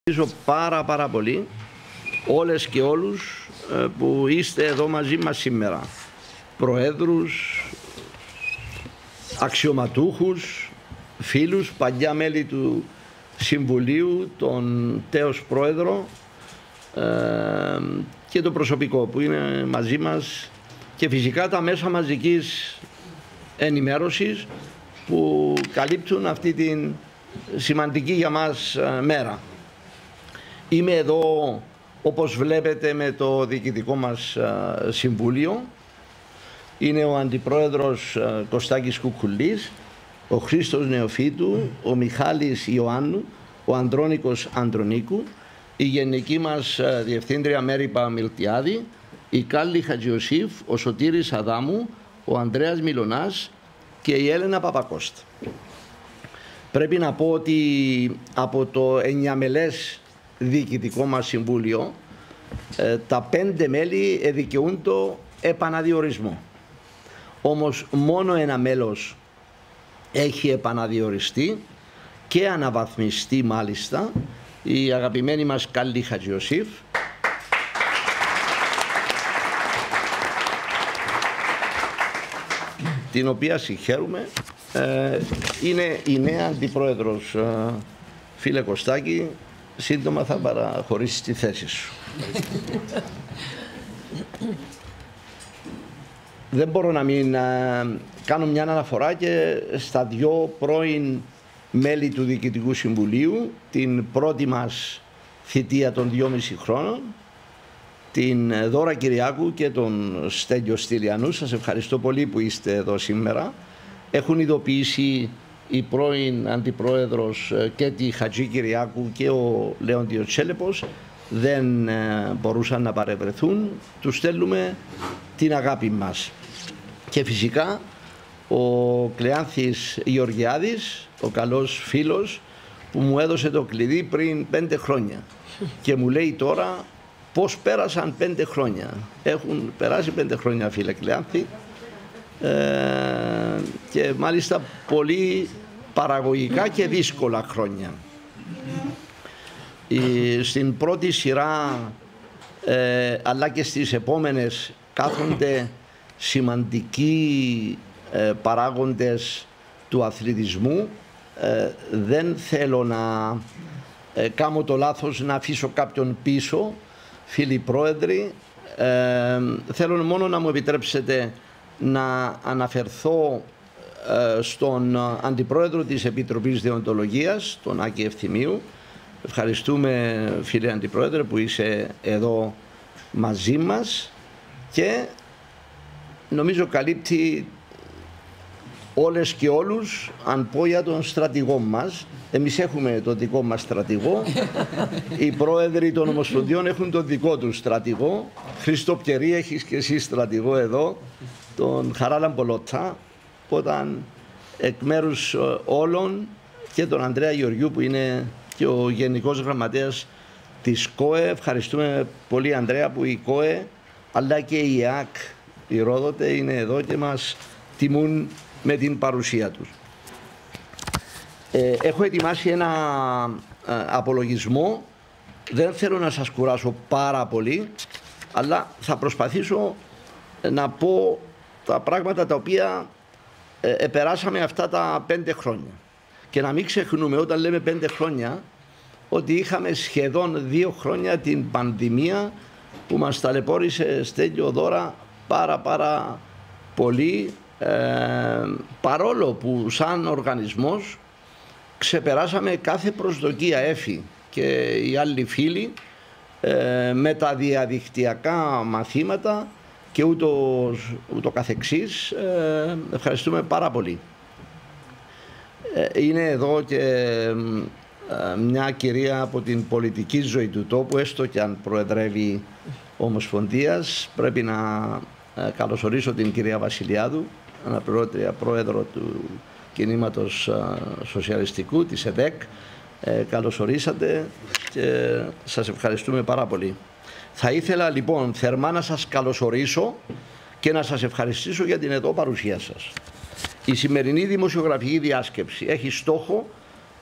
Ευχαριστώ πάρα πολύ όλες και όλους που είστε εδώ μαζί μας σήμερα. Προέδρους, αξιωματούχους, φίλους, παλιά μέλη του Συμβουλίου, τον τέος Πρόεδρο και το προσωπικό που είναι μαζί μας και φυσικά τα μέσα μαζικής ενημέρωσης που καλύπτουν αυτή την σημαντική για μας μέρα. Είμαι εδώ, όπως βλέπετε, με το διοικητικό μας συμβούλιο. Είναι ο Αντιπρόεδρος Κωστάκης Κουκουλής, ο Χρήστος Νεοφύτου, ο Μιχάλης Ιωάννου, ο Ανδρώνικος Ανδρονίκου, η Γενική μας Διευθύντρια Μέρυπα Μιλτιάδη, η Κάλλη Χατζιωσήφ, ο Σωτήρης Αδάμου, ο Ανδρέας Μιλωνάς και η Έλενα Παπακώστα. Πρέπει να πω ότι από το 9μελές διοικητικό μας συμβούλιο τα 5 μέλη εδικαιούν το επαναδιορισμό. Όμως μόνο ένα μέλος έχει επαναδιοριστεί και αναβαθμιστεί μάλιστα, η αγαπημένη μας Κάλλη Χατζιωσήφ, την οποία συγχαίρουμε. Είναι η νέα αντιπρόεδρος, φίλε Κωστάκη. Σύντομα θα παραχωρήσεις τη θέση σου. Δεν μπορώ να μην κάνω μια αναφορά και στα 2 πρώην μέλη του Διοικητικού Συμβουλίου, την πρώτη μας θητεία των 2,5 χρόνων, την Δώρα Κυριάκου και τον Στέλιο Στυλιανού. Σας ευχαριστώ πολύ που είστε εδώ σήμερα. Έχουν ειδοποιήσει η πρώην Αντιπρόεδρος και τη Χατζή Κυριάκου και ο Λέοντιος Τσέλεπος, δεν μπορούσαν να παρευρεθούν. Τους στέλνουμε την αγάπη μας. Και φυσικά ο Κλεάνθης Γεωργιάδης, ο καλός φίλος που μου έδωσε το κλειδί πριν 5 χρόνια και μου λέει τώρα πώς πέρασαν 5 χρόνια. Έχουν περάσει 5 χρόνια, φίλε Κλεάνθη, και μάλιστα πολύ παραγωγικά και δύσκολα χρόνια. Στην πρώτη σειρά αλλά και στις επόμενες κάθονται σημαντικοί παράγοντες του αθλητισμού. Δεν θέλω να κάνω το λάθος να αφήσω κάποιον πίσω, φίλοι πρόεδροι. Θέλω μόνο να μου επιτρέψετε να αναφερθώ στον Αντιπρόεδρο της Επιτροπής Δεοντολογίας, τον Άκη Ευθυμίου. Ευχαριστούμε, φίλε Αντιπρόεδρε, που είσαι εδώ μαζί μας και νομίζω καλύπτει όλες και όλους. Αν πω για τον στρατηγό μας, εμείς έχουμε τον δικό μας στρατηγό, οι πρόεδροι των ομοσπονδιών έχουν τον δικό τους στρατηγό. Χρήστο Πιερή, έχεις και εσύ στρατηγό εδώ, τον Χαράλα Μπολότα, όταν εκ μέρους όλων, και τον Ανδρέα Γεωργιού που είναι και ο Γενικός Γραμματέας της ΚΟΕ. Ευχαριστούμε πολύ, Ανδρέα, που η ΚΟΕ αλλά και η ΕΑΚ, η Ρόδοτε, είναι εδώ και μας τιμούν με την παρουσία τους. Έχω ετοιμάσει ένα απολογισμό. Δεν θέλω να σας κουράσω πάρα πολύ, αλλά θα προσπαθήσω να πω τα πράγματα τα οποία περάσαμε αυτά τα 5 χρόνια. Και να μην ξεχνούμε, όταν λέμε 5 χρόνια, ότι είχαμε σχεδόν 2 χρόνια την πανδημία που μας ταλαιπώρησε, Στέλιο, Δώρα, πάρα πολύ, παρόλο που σαν οργανισμός ξεπεράσαμε κάθε προσδοκία, Έφη και οι άλλοι φίλοι, με τα διαδικτυακά μαθήματα και ούτω καθεξής. Ευχαριστούμε πάρα πολύ. Είναι εδώ και μια κυρία από την πολιτική ζωή του τόπου, έστω και αν προεδρεύει Ομοσπονδίας. Πρέπει να καλωσορίσω την κυρία Βασιλιάδου, αναπληρώτρια πρόεδρο του κινήματος σοσιαλιστικού, της ΕΔΕΚ. Καλωσορίσατε και σας ευχαριστούμε πάρα πολύ. Θα ήθελα λοιπόν θερμά να σας καλωσορίσω και να σας ευχαριστήσω για την εδώ παρουσία σας. Η σημερινή δημοσιογραφική διάσκεψη έχει στόχο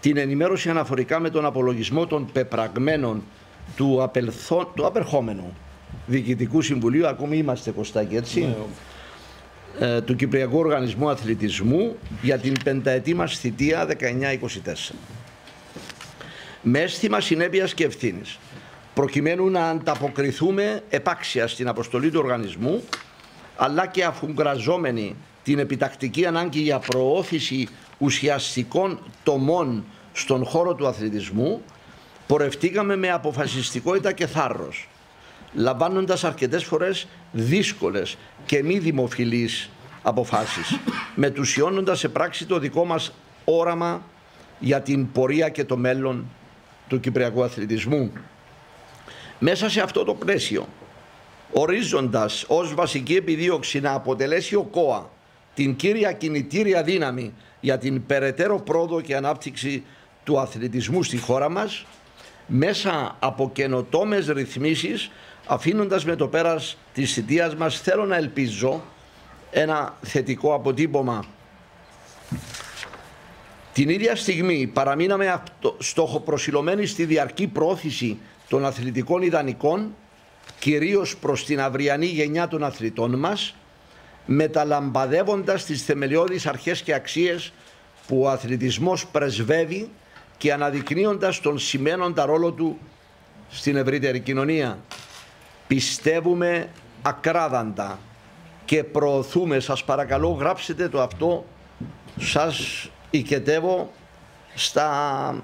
την ενημέρωση αναφορικά με τον απολογισμό των πεπραγμένων του απερχόμενου Διοικητικού Συμβουλίου, ακόμη είμαστε Κωστάκη, έτσι, του Κυπριακού Οργανισμού Αθλητισμού για την πενταετή μας θητεία 19-24. Με αίσθημα συνέπειας και ευθύνης, προκειμένου να ανταποκριθούμε επάξια στην αποστολή του οργανισμού, αλλά και αφουγκραζόμενοι την επιτακτική ανάγκη για προώθηση ουσιαστικών τομών στον χώρο του αθλητισμού, πορευτήκαμε με αποφασιστικότητα και θάρρος, λαμβάνοντας αρκετές φορές δύσκολες και μη δημοφιλείς αποφάσεις, μετουσιώνοντας σε πράξη το δικό μας όραμα για την πορεία και το μέλλον του κυπριακού αθλητισμού. Μέσα σε αυτό το πλαίσιο, ορίζοντας ως βασική επιδίωξη να αποτελέσει ο ΚΟΑ την κύρια κινητήρια δύναμη για την περαιτέρω πρόοδο και ανάπτυξη του αθλητισμού στη χώρα μας, μέσα από καινοτόμες ρυθμίσεις, αφήνοντας με το πέρας της θητείας μας, θέλω να ελπίζω ένα θετικό αποτύπωμα. Την ίδια στιγμή παραμείναμε στοχοπροσιλωμένοι στη διαρκή πρόθεση των αθλητικών ιδανικών, κυρίως προς την αυριανή γενιά των αθλητών μας, μεταλαμπαδεύοντας τις θεμελιώδεις αρχές και αξίες που ο αθλητισμός πρεσβεύει και αναδεικνύοντας τον σημαίνοντα ρόλο του στην ευρύτερη κοινωνία. Πιστεύουμε ακράδαντα και προωθούμε, σας παρακαλώ γράψτε το αυτό, σας οικετεύω στα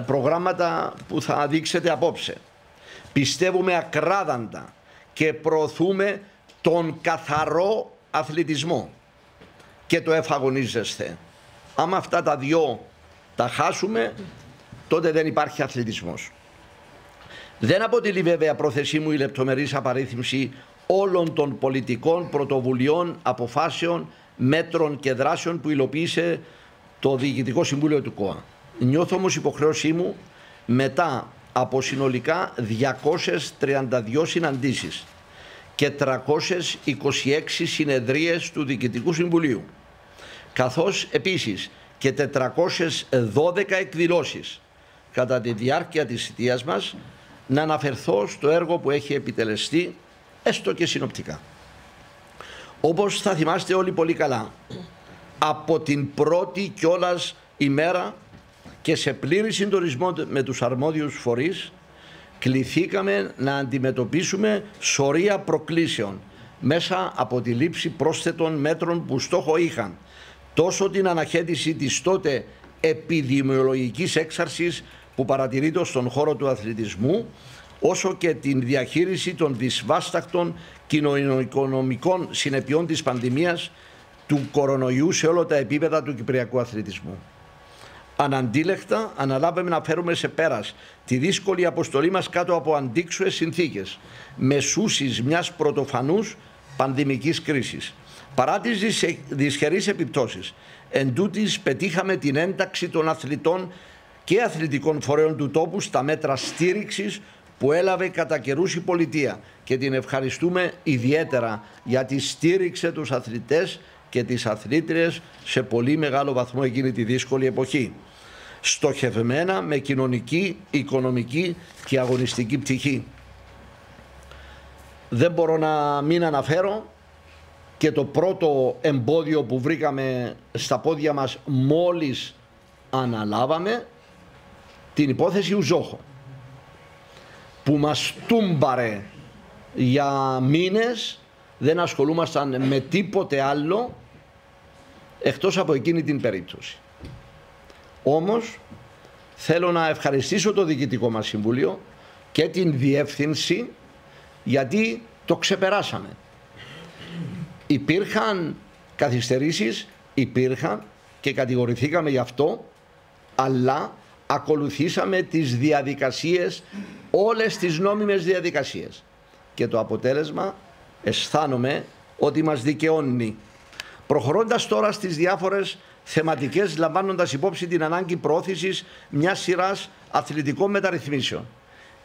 προγράμματα που θα δείξετε απόψε. Πιστεύουμε ακράδαντα και προωθούμε τον καθαρό αθλητισμό και το εφαγωνίζεστε. Άμα αυτά τα δυο τα χάσουμε, τότε δεν υπάρχει αθλητισμός. Δεν αποτελεί βέβαια πρόθεσή μου η λεπτομερής απαρίθμηση όλων των πολιτικών πρωτοβουλειών, αποφάσεων, μέτρων και δράσεων που υλοποίησε το Διοικητικό Συμβούλιο του ΚΟΑ. Νιώθω όμως υποχρέωσή μου, μετά από συνολικά 232 συναντήσεις και 326 συνεδρίες του Διοικητικού Συμβουλίου, καθώς επίσης και 412 εκδηλώσεις κατά τη διάρκεια της θητείας μας, να αναφερθώ στο έργο που έχει επιτελεστεί, έστω και συνοπτικά. Όπως θα θυμάστε όλοι πολύ καλά, από την πρώτη κιόλας ημέρα και σε πλήρη συντονισμό με τους αρμόδιους φορείς, κληθήκαμε να αντιμετωπίσουμε σωρία προκλήσεων μέσα από τη λήψη πρόσθετων μέτρων που στόχο είχαν τόσο την αναχέτηση της τότε επιδημιολογικής έξαρσης που παρατηρείται στον χώρο του αθλητισμού, όσο και την διαχείριση των δυσβάστακτων κοινωνικονομικών συνεπειών της πανδημίας του κορονοϊού σε όλα τα επίπεδα του κυπριακού αθλητισμού. Αναντίλεκτα αναλάβαμε να φέρουμε σε πέρας τη δύσκολη αποστολή μας κάτω από αντίξωες συνθήκες, μεσούσης μιας πρωτοφανούς πανδημικής κρίσης. Παρά τις δυσχερείς επιπτώσεις, εντούτοις πετύχαμε την ένταξη των αθλητών και αθλητικών φορέων του τόπου στα μέτρα στήριξης που έλαβε κατά καιρούς η πολιτεία και την ευχαριστούμε ιδιαίτερα γιατί στήριξε τους αθλητές και τις αθλήτριες σε πολύ μεγάλο βαθμό εκείνη τη δύσκολη εποχή, στοχευμένα με κοινωνική, οικονομική και αγωνιστική πτυχή. Δεν μπορώ να μην αναφέρω και το πρώτο εμπόδιο που βρήκαμε στα πόδια μας μόλις αναλάβαμε, την υπόθεση Ουζόχο, που μας τούμπαρε για μήνες, δεν ασχολούμασταν με τίποτε άλλο εκτός από εκείνη την περίπτωση. Όμως θέλω να ευχαριστήσω το Διοικητικό μας Συμβούλιο και την Διεύθυνση, γιατί το ξεπεράσαμε. Υπήρχαν καθυστερήσεις, υπήρχαν και κατηγορηθήκαμε γι' αυτό, αλλά ακολουθήσαμε τις διαδικασίες, όλες τις νόμιμες διαδικασίες. Και το αποτέλεσμα αισθάνομαι ότι μας δικαιώνει. Προχωρώντας τώρα στις διάφορες θεματικές, λαμβάνοντας υπόψη την ανάγκη προώθησης μιας σειράς αθλητικών μεταρρυθμίσεων,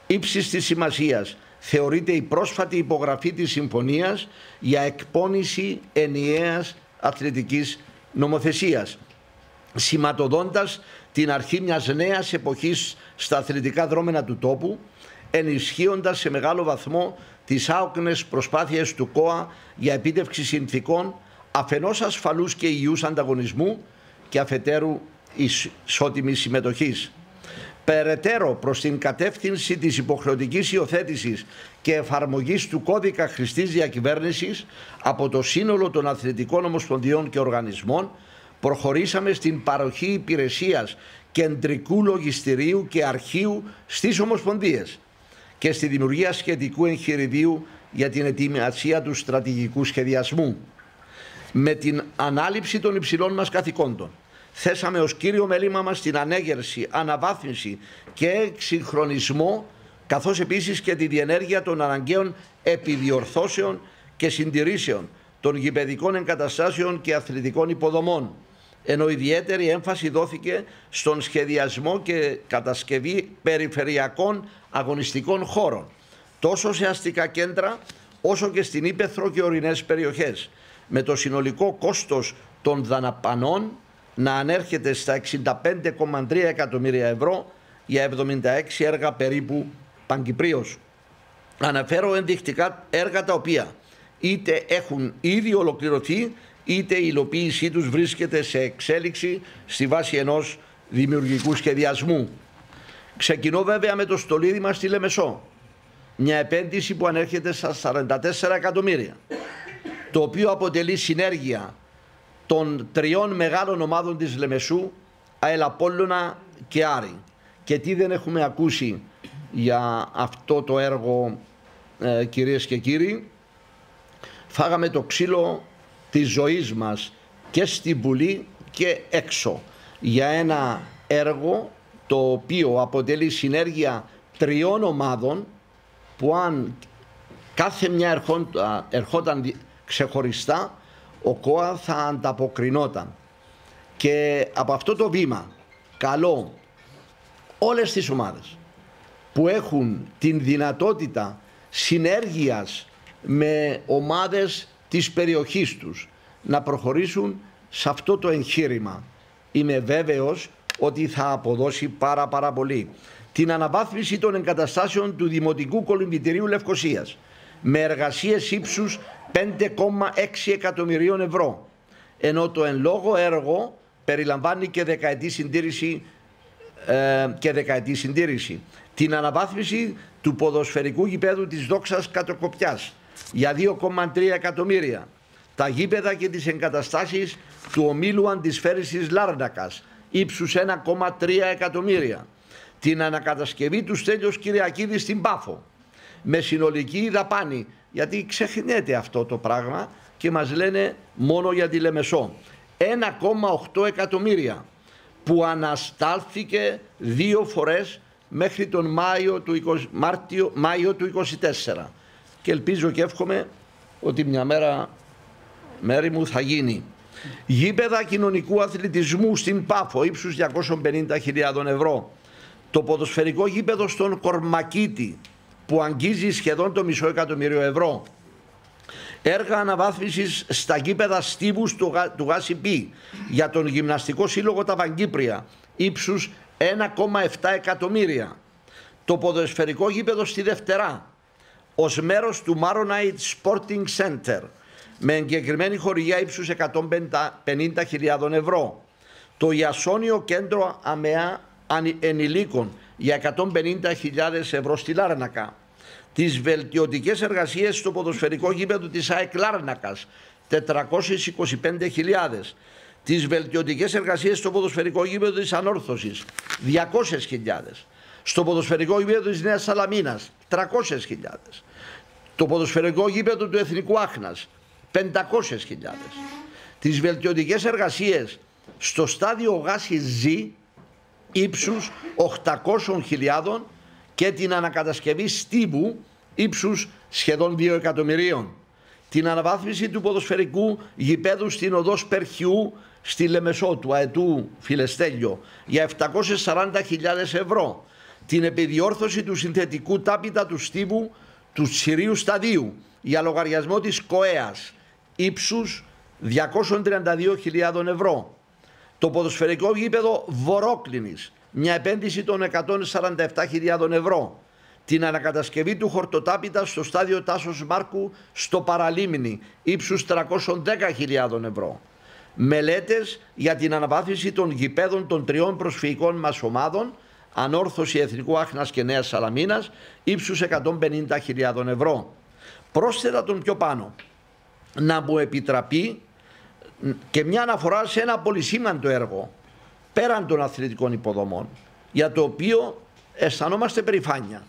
ύψης της σημασίας θεωρείται η πρόσφατη υπογραφή της συμφωνίας για εκπόνηση ενιαίας αθλητικής νομοθεσίας, σηματοδόντας την αρχή μιας νέας εποχής στα αθλητικά δρόμενα του τόπου, ενισχύοντας σε μεγάλο βαθμό τις άοκνες προσπάθειες του ΚΟΑ για επίτευξη συνθηκών αφενός ασφαλούς και υγιούς ανταγωνισμού και αφετέρου ισότιμης συμμετοχής. Περαιτέρω προς την κατεύθυνση της υποχρεωτικής υιοθέτησης και εφαρμογής του κώδικα χρηστής διακυβέρνησης από το σύνολο των αθλητικών ομοσπονδιών και οργανισμών, προχωρήσαμε στην παροχή υπηρεσίας κεντρικού λογιστηρίου και αρχείου στις ομοσπονδίες και στη δημιουργία σχετικού εγχειριδίου για την ετοιμασία του στρατηγικού σχεδιασμού. Με την ανάληψη των υψηλών μας καθηκόντων, θέσαμε ως κύριο μέλημα μας την ανέγερση, αναβάθμιση και εξυγχρονισμό, καθώς επίσης και τη διενέργεια των αναγκαίων επιδιορθώσεων και συντηρήσεων των γηπεδικών εγκαταστάσεων και αθλητικών υποδομών, ενώ ιδιαίτερη έμφαση δόθηκε στον σχεδιασμό και κατασκευή περιφερειακών αγωνιστικών χώρων, τόσο σε αστικά κέντρα όσο και στην ύπαιθρο και ορεινές περιοχές, με το συνολικό κόστος των δαναπανών να ανέρχεται στα 65,3 εκατομμύρια ευρώ για 76 έργα περίπου παγκυπρίως. Αναφέρω ενδεικτικά έργα τα οποία είτε έχουν ήδη ολοκληρωθεί, είτε η υλοποίησή τους βρίσκεται σε εξέλιξη στη βάση ενός δημιουργικού σχεδιασμού. Ξεκινώ βέβαια με το στολίδημα στη Λεμεσό, μια επένδυση που ανέρχεται στα 44 εκατομμύρια, το οποίο αποτελεί συνέργεια των τριών μεγάλων ομάδων της Λεμεσού, ΑΕΛ Απόλλωνα και Άρη. Και τι δεν έχουμε ακούσει για αυτό το έργο, κυρίες και κύριοι. Φάγαμε το ξύλο της ζωής μας και στη Βουλή και έξω για ένα έργο το οποίο αποτελεί συνέργεια τριών ομάδων, που αν κάθε μια ερχόταν ξεχωριστά, ο ΚΟΑ θα ανταποκρινόταν. Και από αυτό το βήμα καλώ όλες τις ομάδες που έχουν την δυνατότητα συνέργειας με ομάδες της περιοχής τους να προχωρήσουν σε αυτό το εγχείρημα. Είμαι βέβαιος ότι θα αποδώσει πάρα πολύ. Την αναβάθμιση των εγκαταστάσεων του Δημοτικού Κολυμβητηρίου Λευκωσίας με εργασίες ύψους 5,6 εκατομμυρίων ευρώ, ενώ το εν λόγω έργο περιλαμβάνει και δεκαετή συντήρηση. Την αναβάθμιση του ποδοσφαιρικού γηπέδου της Δόξας Κατροκοπιάς για 2,3 εκατομμύρια. Τα γήπεδα και τις εγκαταστάσεις του ομίλου αντισφαίρησης Λάρνακας ύψους 1,3 εκατομμύρια. Την ανακατασκευή του Στέλιος Κυριακίδη στην Πάφο με συνολική δαπάνη, γιατί ξεχνιέται αυτό το πράγμα και μας λένε μόνο για τη Λεμεσό, 1,8 εκατομμύρια, που αναστάλθηκε 2 φορές μέχρι τον Μάιο του 24, και ελπίζω και εύχομαι ότι μια μέρα, μέρη μου, θα γίνει. Γήπεδα κοινωνικού αθλητισμού στην Πάφο ύψους 250.000 ευρώ. Το ποδοσφαιρικό γήπεδο στον Κορμακίτη που αγγίζει σχεδόν το μισό εκατομμύριο ευρώ. Έργα αναβάθμισης στα γήπεδα Στίβους του ΓΑΣΥΠΗ για τον Γυμναστικό Σύλλογο τα Βαγκύπρια ύψους 1,7 εκατομμύρια. Το ποδοσφαιρικό γήπεδο στη Δευτερά ως μέρος του Maronite Sporting Center με εγκεκριμένη χορηγία ύψους 150.000 ευρώ. Το Ιασόνιο Κέντρο ΑΜΕΑ Ενηλίκων για 150.000 ευρώ στη Λάρνακα. Τις βελτιωτικές εργασίες στο ποδοσφαιρικό γήπεδο της ΑΕΚ Λάρνακας 425.000. Τις βελτιωτικές εργασίες στο ποδοσφαιρικό γήπεδο της Ανόρθωσης 200.000. Στο ποδοσφαιρικό γήπεδο της Νέας Σαλαμίνας 300.000. Το ποδοσφαιρικό γήπεδο του Εθνικού Άχνας 500.000. Τις βελτιωτικές εργασίες στο στάδιο Γάσι Ζ ύψους 800.000 και την ανακατασκευή Στίβου ύψους σχεδόν 2 εκατομμυρίων. Την αναβάθμιση του ποδοσφαιρικού γηπέδου στην οδό Σπερχιού στη Λεμεσό του Αετού Φιλεστέλιο για 740.000 ευρώ. Την επιδιόρθωση του συνθετικού τάπητα του Στίβου του Τσιρίου Σταδίου για λογαριασμό της ΚΟΕΑΣ ύψους 232.000 ευρώ. Το ποδοσφαιρικό γήπεδο Βορόκλινης, μια επένδυση των 147.000 ευρώ. Την ανακατασκευή του χορτοτάπητα στο στάδιο Τάσος Μάρκου στο Παραλίμνη, ύψους 310.000 ευρώ. Μελέτες για την αναβάθμιση των γηπέδων των 3 προσφυγικών μας ομάδων, Ανόρθωση Εθνικού Άχνας και Νέας Σαλαμίνας, ύψους 150.000 ευρώ. Πρόσθετα τον πιο πάνω, να μου επιτραπεί και μια αναφορά σε ένα πολυσήμαντο έργο πέραν των αθλητικών υποδομών, για το οποίο αισθανόμαστε περηφάνεια.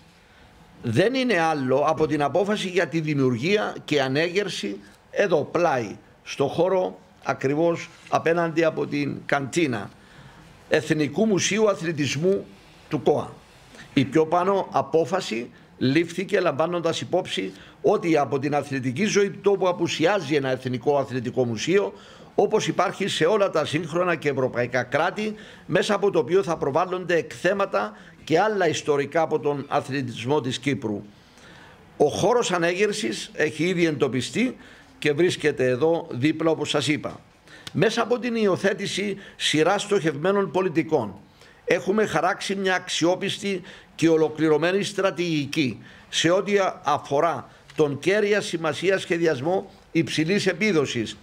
Δεν είναι άλλο από την απόφαση για τη δημιουργία και ανέγερση εδώ πλάι, στο χώρο ακριβώς απέναντι από την καντίνα Εθνικού Μουσείου Αθλητισμού του ΚΟΑ. Η πιο πάνω απόφαση λήφθηκε λαμβάνοντας υπόψη ότι από την αθλητική ζωή του τόπου απουσιάζει ένα εθνικό αθλητικό μουσείο, όπως υπάρχει σε όλα τα σύγχρονα και ευρωπαϊκά κράτη, μέσα από το οποίο θα προβάλλονται εκθέματα και άλλα ιστορικά από τον αθλητισμό της Κύπρου. Ο χώρος ανέγερσης έχει ήδη εντοπιστεί και βρίσκεται εδώ δίπλα, όπως σας είπα. Μέσα από την υιοθέτηση σειράς στοχευμένων πολιτικών έχουμε χαράξει μια αξιόπιστη και ολοκληρωμένη στρατηγική σε ό,τι αφορά τον κέρια σημασία σχεδιασμό υψηλής επίδοσης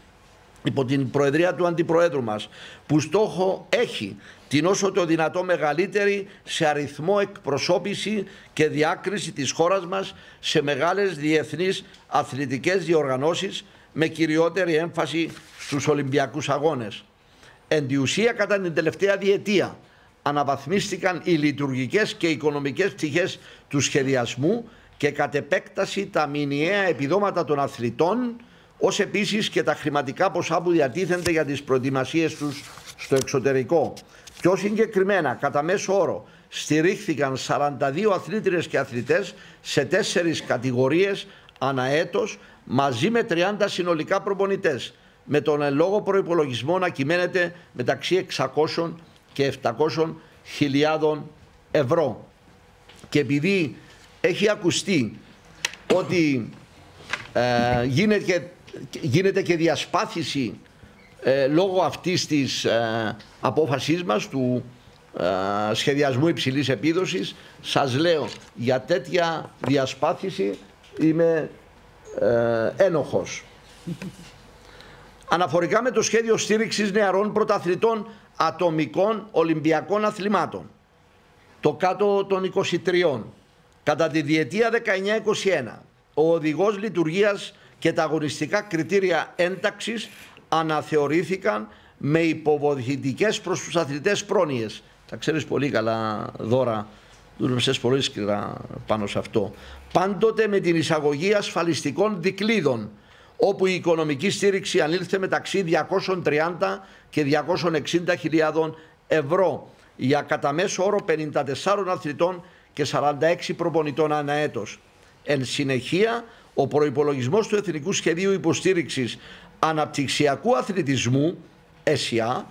υπό την προεδρία του Αντιπροέδρου μας, που στόχο έχει την όσο το δυνατό μεγαλύτερη σε αριθμό εκπροσώπηση και διάκριση της χώρας μας σε μεγάλες διεθνείς αθλητικές διοργανώσεις, με κυριότερη έμφαση στους Ολυμπιακούς Αγώνες. Εν τη ουσία, κατά την τελευταία διετία αναβαθμίστηκαν οι λειτουργικές και οικονομικές πτυχές του σχεδιασμού και κατ' επέκταση τα μηνιαία επιδόματα των αθλητών, ως επίσης και τα χρηματικά ποσά που διατίθενται για τις προετοιμασίες τους στο εξωτερικό. Πιο συγκεκριμένα, κατά μέσο όρο, στηρίχθηκαν 42 αθλήτριες και αθλητές σε 4 κατηγορίες ανά έτος, μαζί με 30 συνολικά προπονητές, με τον εν λόγω προϋπολογισμό να κυμαίνεται μεταξύ 600 και 700.000 ευρώ. Και επειδή έχει ακουστεί ότι γίνεται και διασπάθηση λόγω αυτής της απόφασής μας του σχεδιασμού υψηλής επίδοσης, σας λέω, για τέτοια διασπάθηση είμαι ένοχος. Αναφορικά με το σχέδιο στήριξης νεαρών πρωταθλητών ατομικών Ολυμπιακών αθλημάτων, το κάτω των 23, κατά τη διετία 19-21, ο οδηγός λειτουργίας και τα αγωνιστικά κριτήρια ένταξης αναθεωρήθηκαν με υποβοηθητικές προς τους αθλητές πρόνοιες. Τα ξέρεις πολύ καλά, Δώρα, δούλεψες πολύ σκληρά πάνω σε αυτό. Πάντοτε με την εισαγωγή ασφαλιστικών δικλείδων, όπου η οικονομική στήριξη ανήλθε μεταξύ 230 και 260.000 ευρώ για κατά μέσο όρο 54 αθλητών και 46 προπονητών ανά έτος. Εν συνεχεία, ο προϋπολογισμός του Εθνικού Σχεδίου Υποστήριξης Αναπτυξιακού Αθλητισμού, ΕΣΙΑ,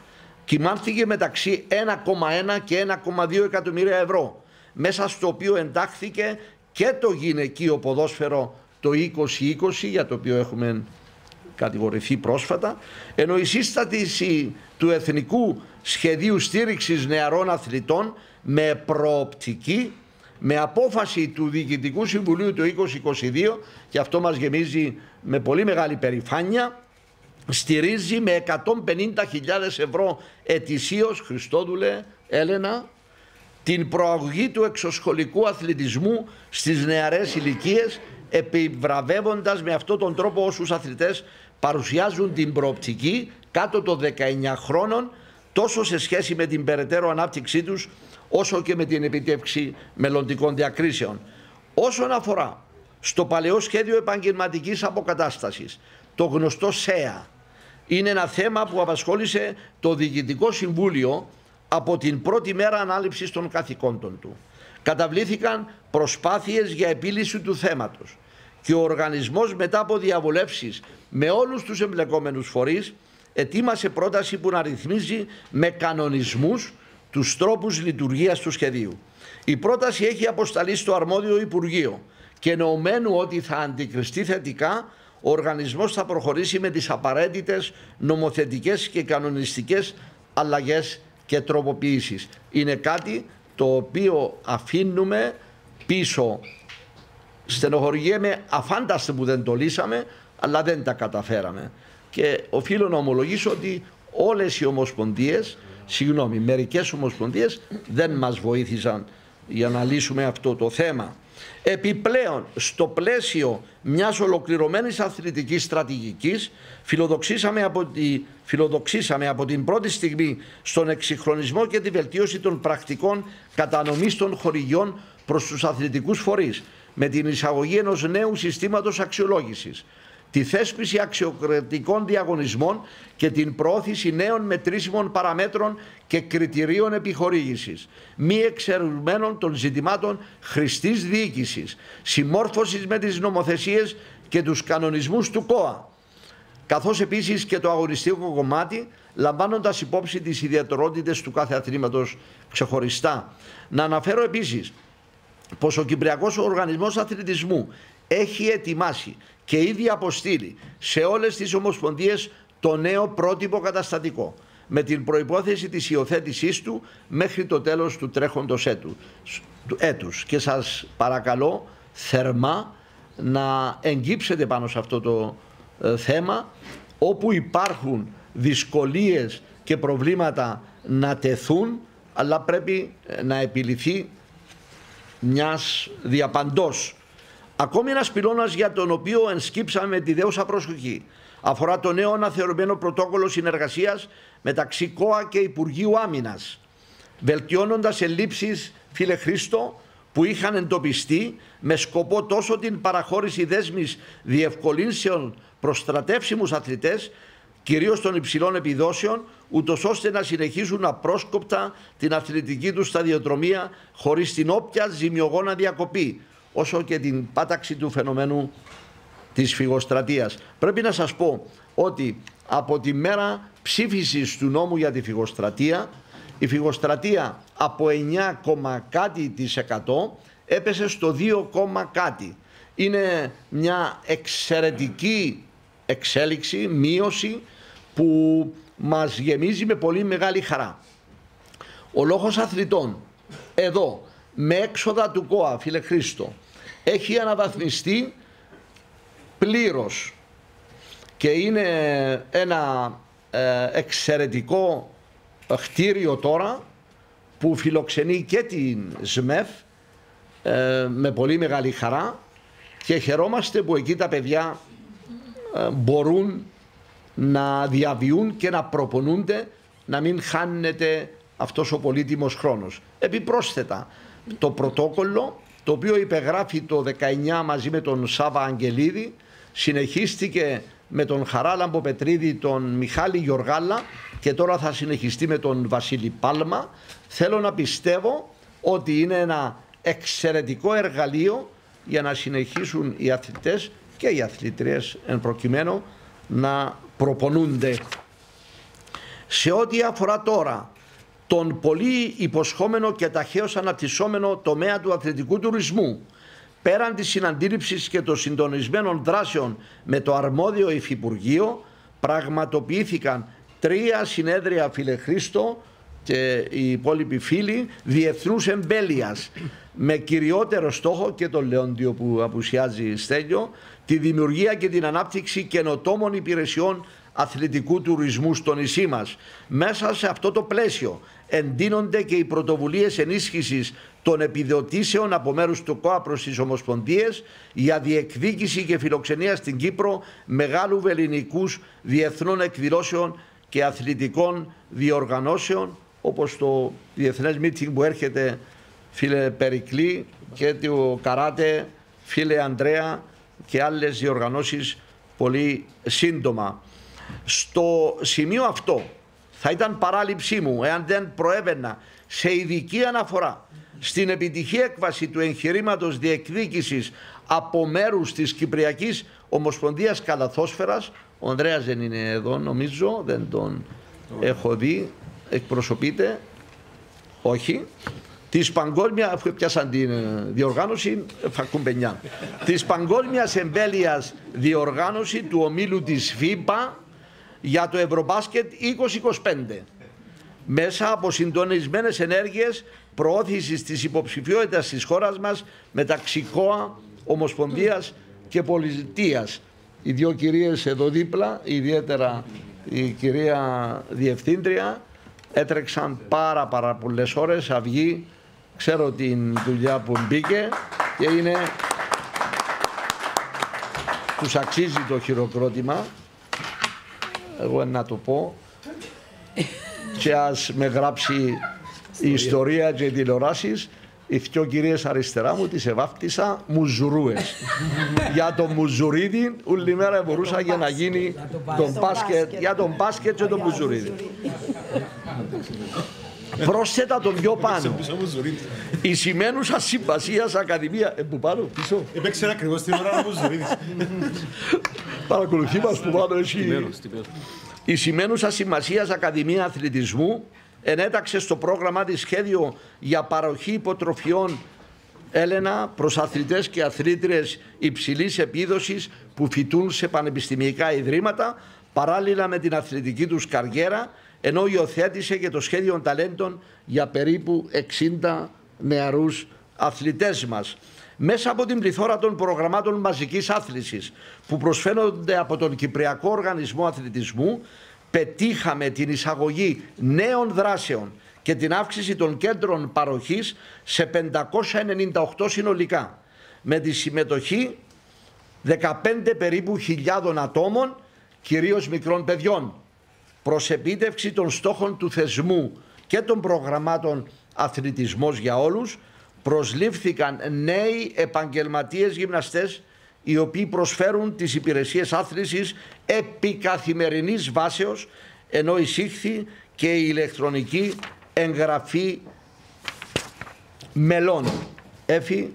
κυμάνθηκε μεταξύ 1,1 και 1,2 εκατομμύρια ευρώ, μέσα στο οποίο εντάχθηκε και το γυναικείο ποδόσφαιρο το 2020, για το οποίο έχουμε κατηγορηθεί πρόσφατα, ενώ η σύσταση του Εθνικού Σχεδίου Στήριξης Νεαρών Αθλητών με προοπτική, με απόφαση του Διοικητικού Συμβουλίου το 2022, και αυτό μας γεμίζει με πολύ μεγάλη περηφάνεια, στηρίζει με 150.000 ευρώ ετησίως, Χριστόδουλε, Έλενα, την προαγωγή του εξωσχολικού αθλητισμού στις νεαρές ηλικίες, επιβραβεύοντας με αυτόν τον τρόπο όσους αθλητές παρουσιάζουν την προοπτική κάτω των 19 χρόνων, τόσο σε σχέση με την περαιτέρω ανάπτυξή τους, όσο και με την επιτεύξη μελλοντικών διακρίσεων. Όσον αφορά στο παλαιό σχέδιο επαγγελματικής αποκατάστασης, το γνωστό ΣΕΑ, είναι ένα θέμα που απασχόλησε το Διοικητικό Συμβούλιο από την πρώτη μέρα ανάληψης των καθηκόντων του. Καταβλήθηκαν προσπάθειες για επίλυση του θέματος και ο οργανισμός, μετά από διαβουλεύσεις με όλους τους εμπλεκόμενους φορείς, ετοίμασε πρόταση που να ρυθμίζει με κανονισμούς τους τρόπους λειτουργίας του σχεδίου. Η πρόταση έχει αποσταλεί στο αρμόδιο Υπουργείο και εννοουμένου ότι θα αντικριστεί θετικά, ο οργανισμός θα προχωρήσει με τις απαραίτητες νομοθετικές και κανονιστικές αλλαγές και τροποποιήσεις. Είναι κάτι το οποίο αφήνουμε πίσω. Στενοχωριέμαι αφάνταστε που δεν το λύσαμε, αλλά δεν τα καταφέραμε. Και οφείλω να ομολογήσω ότι όλες οι ομοσπονδίες, μερικές ομοσπονδίες δεν μας βοήθησαν για να λύσουμε αυτό το θέμα. Επιπλέον, στο πλαίσιο μιας ολοκληρωμένης αθλητικής στρατηγικής, φιλοδοξήσαμε από την πρώτη στιγμή στον εξυγχρονισμό και τη βελτίωση των πρακτικών κατανομής των χορηγιών προς τους αθλητικούς φορείς, με την εισαγωγή ενός νέου συστήματος αξιολόγησης, τη θέσπιση αξιοκρατικών διαγωνισμών και την προώθηση νέων μετρήσιμων παραμέτρων και κριτηρίων επιχορήγησης, μη εξαιρουμένων των ζητημάτων χρηστής διοίκησης, συμμόρφωσης με τις νομοθεσίες και τους κανονισμούς του ΚΟΑ, καθώς επίσης και το αγωνιστικό κομμάτι, λαμβάνοντας υπόψη τις ιδιαιτερότητες του κάθε αθλήματος ξεχωριστά. Να αναφέρω επίσης πως ο Κυπριακός Οργανισμός Αθλητισμού έχει ετοιμάσει και ήδη αποστείλει σε όλες τις ομοσπονδίες το νέο πρότυπο καταστατικό, με την προϋπόθεση της υιοθέτησής του μέχρι το τέλος του τρέχοντος έτους. Και σας παρακαλώ θερμά να εγκύψετε πάνω σε αυτό το θέμα, όπου υπάρχουν δυσκολίες και προβλήματα να τεθούν, αλλά πρέπει να επιληθεί μιας διαπαντός. Ακόμη ένας πυλώνας για τον οποίο ενσκύψαμε τη δέουσα προσοχή αφορά το νέο αναθεωρημένο πρωτόκολλο συνεργασίας μεταξύ ΚΟΑ και Υπουργείου Άμυνας, βελτιώνοντας ελλείψεις, φίλε Χρήστο, που είχαν εντοπιστεί με σκοπό τόσο την παραχώρηση δέσμης διευκολύνσεων προς στρατεύσιμους αθλητές, κυρίως των υψηλών επιδόσεων, ούτως ώστε να συνεχίσουν απρόσκοπτα την αθλητική τους σταδιοδρομία χωρίς την όποια ζημιογόνα διακοπή, όσο και την πάταξη του φαινομένου της φυγοστρατείας. Πρέπει να σας πω ότι από τη μέρα ψήφισης του νόμου για τη φυγοστρατεία, η φυγοστρατεία από 9, κάτι % έπεσε στο 2, κάτι. Είναι μια εξαιρετική εξέλιξη, μείωση που μας γεμίζει με πολύ μεγάλη χαρά. Ο λόγος αθλητών εδώ με έξοδα του ΚΟΑ, φίλε Χρήστο, έχει αναβαθμιστεί πλήρως και είναι ένα εξαιρετικό κτίριο τώρα που φιλοξενεί και την ΣΜΕΦ με πολύ μεγάλη χαρά, και χαιρόμαστε που εκεί τα παιδιά μπορούν να διαβιούν και να προπονούνται, να μην χάνεται αυτός ο πολύτιμος χρόνος. Επιπρόσθετα, το πρωτόκολλο, το οποίο υπεγράφει το 19 μαζί με τον Σάβα Αγγελίδη, συνεχίστηκε με τον Χαράλαμπο Πετρίδη, τον Μιχάλη Γιοργάλα και τώρα θα συνεχιστεί με τον Βασίλη Πάλμα. Θέλω να πιστεύω ότι είναι ένα εξαιρετικό εργαλείο για να συνεχίσουν οι αθλητές και οι αθλητρίες εν προκειμένου να προπονούνται. Σε ό,τι αφορά τώρα τον πολύ υποσχόμενο και ταχαίως αναπτυσσόμενο τομέα του αθλητικού τουρισμού, πέραν της συναντήληψης και των συντονισμένων δράσεων με το αρμόδιο υφυπουργείο, πραγματοποιήθηκαν 3 συνέδρια, φίλε Χρήστο, και οι υπόλοιποι φίλοι, διεθνούς εμβέλειας, με κυριότερο στόχο, και τον Λεόντιο που απουσιάζει Στέλιο, τη δημιουργία και την ανάπτυξη καινοτόμων υπηρεσιών αθλητικού τουρισμού στο νησί μας. Μέσα σε αυτό το πλαίσιο εντείνονται και οι πρωτοβουλίες ενίσχυσης των επιδοτήσεων από μέρους του ΚΟΑ προς τις ομοσπονδίες για διεκδίκηση και φιλοξενία στην Κύπρο μεγάλου ελληνικούς διεθνών εκδηλώσεων και αθλητικών διοργανώσεων, όπως το διεθνές meeting που έρχεται, φίλε Περικλή, και το καράτε, φίλε Ανδρέα, και άλλες διοργανώσεις πολύ σύντομα. Στο σημείο αυτό θα ήταν παράληψή μου εάν δεν προέβαινα σε ειδική αναφορά στην επιτυχή έκβαση του εγχειρήματος διεκδίκησης από μέρους της Κυπριακής Ομοσπονδίας Καλαθόσφαιρας. Ο Ανδρέας δεν είναι εδώ, νομίζω, δεν τον έχω δει, εκπροσωπείται, όχι, της παγκόσμια, αφού πιάσαν την διοργάνωση, φακουμπενιά, της παγκόσμιας εμβέλειας διοργάνωση του ομίλου της ΦΥΠΑ για το Ευρωμπάσκετ 2025. μέσα από συντονισμένες ενέργειες προώθησης της υποψηφιότητας της χώρας μας μεταξύ ΚΟΑ, Ομοσπονδίας και Πολιτείας. Οι δύο κυρίες εδώ δίπλα, ιδιαίτερα η κυρία Διευθύντρια, έτρεξαν πάρα πολλές ώρες, αυγή, ξέρω την δουλειά που μπήκε και είναι, τους αξίζει το χειροκρότημα, εγώ να το πω, και ας με γράψει η ιστορία και οι τηλεοράσεις. Οι δυο κυρίες αριστερά μου τις εβάφτισα μουζουρούες. Για τον Μουζουρίδη όλη μέρα μπορούσα για να γίνει για τον μπάσκετ και τον Μουζουρίδη. Πρόσθετα τον πιο πάνω. Η σημαίνουσα Συμπασίας Ακαδημία. Που πάνω, πίσω. Έπαιξε ακριβώς την ώρα ο Μουζουρίδης. Παρακολουθεί μας που πάνω έχει. Η σημαίνουσα Σημασίας Ακαδημία Αθλητισμού ενέταξε στο πρόγραμμά της σχέδιο για παροχή υποτροφιών Έλενα προς αθλητές και αθλήτριες υψηλής επίδοσης που φοιτούν σε πανεπιστημιακά ιδρύματα παράλληλα με την αθλητική τους καριέρα, ενώ υιοθέτησε και το σχέδιο ταλέντων για περίπου 60 νεαρούς αθλητές μας. Μέσα από την πληθώρα των προγραμμάτων μαζικής άθλησης που προσφέρονται από τον Κυπριακό Οργανισμό Αθλητισμού, πετύχαμε την εισαγωγή νέων δράσεων και την αύξηση των κέντρων παροχής σε 598 συνολικά, με τη συμμετοχή 15 περίπου χιλιάδων ατόμων, κυρίως μικρών παιδιών. Προς επίτευξη των στόχων του θεσμού και των προγραμμάτων Αθλητισμός για όλους, προσλήφθηκαν νέοι επαγγελματίες γυμναστές, οι οποίοι προσφέρουν τις υπηρεσίες άθλησης επί καθημερινής βάσεως, ενώ εισήχθη και η ηλεκτρονική εγγραφή μελών. Έφη,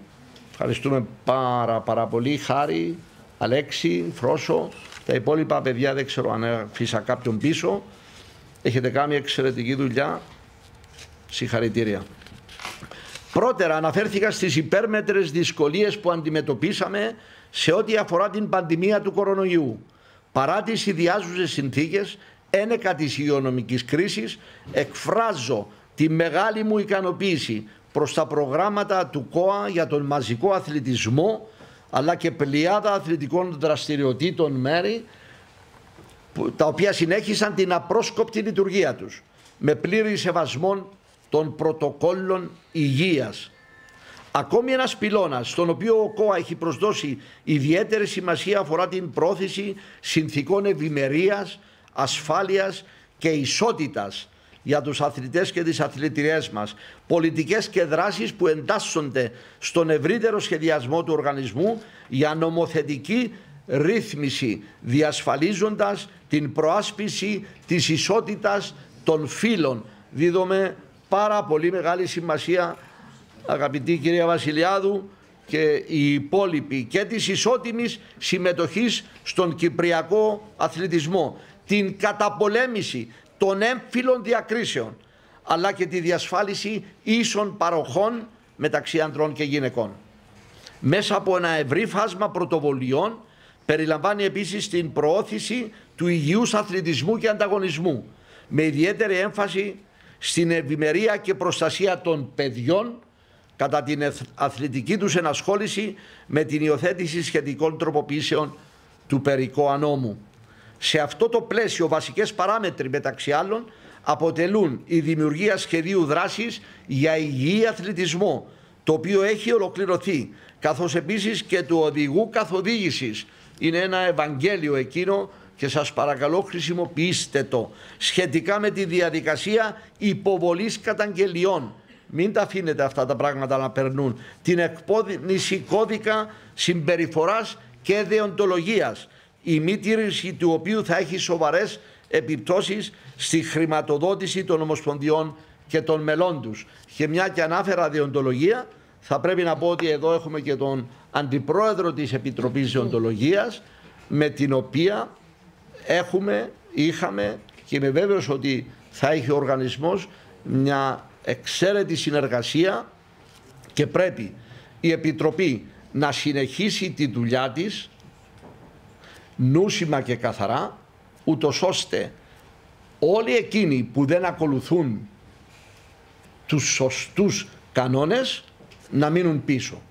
ευχαριστούμε πάρα πολύ. Χάρη, Αλέξη, Φρόσο, τα υπόλοιπα παιδιά δεν ξέρω αν αφήσα κάποιον πίσω. Έχετε κάνει εξαιρετική δουλειά. Συγχαρητήρια. Πρώτερα αναφέρθηκα στις υπέρμετρες δυσκολίες που αντιμετωπίσαμε σε ό,τι αφορά την πανδημία του κορονοϊού. Παρά τις ιδιάζουσες συνθήκες ένεκα της υγειονομικής κρίσης, εκφράζω τη μεγάλη μου ικανοποίηση προς τα προγράμματα του ΚΟΑ για τον μαζικό αθλητισμό, αλλά και πλειάδα αθλητικών δραστηριοτήτων μέρη, τα οποία συνέχισαν την απρόσκοπτη λειτουργία τους, με πλήρη σεβασμό των πρωτοκόλων υγείας. Ακόμη ένας πυλώνας, στον οποίο ο ΚΟΑ έχει προσδώσει ιδιαίτερη σημασία, αφορά την πρόθεση συνθηκών ευημερίας, ασφάλειας και ισότητας για τους αθλητές και τις αθλητριές μας. Πολιτικές και δράσεις που εντάσσονται στον ευρύτερο σχεδιασμό του οργανισμού για νομοθετική ρύθμιση, διασφαλίζοντας την προάσπιση της ισότητας των φύλων. Δίδομαι πάρα πολύ μεγάλη σημασία, αγαπητή κυρία Βασιλιάδου, και οι υπόλοιποι, και της ισότιμης συμμετοχής στον κυπριακό αθλητισμό, την καταπολέμηση των έμφυλων διακρίσεων, αλλά και τη διασφάλιση ίσων παροχών μεταξύ ανδρών και γυναικών. Μέσα από ένα ευρύ φάσμα πρωτοβολιών περιλαμβάνει επίσης την προώθηση του υγιούς αθλητισμού και ανταγωνισμού, με ιδιαίτερη έμφαση στην ευημερία και προστασία των παιδιών κατά την αθλητική τους ενασχόληση με την υιοθέτηση σχετικών τροποποιήσεων του Περικόα νόμου. Σε αυτό το πλαίσιο βασικές παράμετροι μεταξύ άλλων αποτελούν η δημιουργία σχεδίου δράσης για υγιή αθλητισμό, το οποίο έχει ολοκληρωθεί, καθώς επίσης και του οδηγού καθοδήγησης. Είναι ένα Ευαγγέλιο εκείνο και σας παρακαλώ χρησιμοποιήστε το, σχετικά με τη διαδικασία υποβολής καταγγελιών. Μην τα αφήνετε αυτά τα πράγματα να περνούν. Την εκπόνηση κώδικα συμπεριφοράς και δεοντολογίας, η μη τήρηση του οποίου θα έχει σοβαρές επιπτώσεις στη χρηματοδότηση των ομοσπονδιών και των μελών τους. Και μια και ανάφερα δεοντολογία, θα πρέπει να πω ότι εδώ έχουμε και τον Αντιπρόεδρο της Επιτροπής Δεοντολογίας, με την οποία είχαμε και είμαι βέβαιος ότι θα έχει ο οργανισμός μια εξαίρετη συνεργασία, και πρέπει η Επιτροπή να συνεχίσει τη δουλειά της νούσιμα και καθαρά, ούτως ώστε όλοι εκείνοι που δεν ακολουθούν τους σωστούς κανόνες να μείνουν πίσω.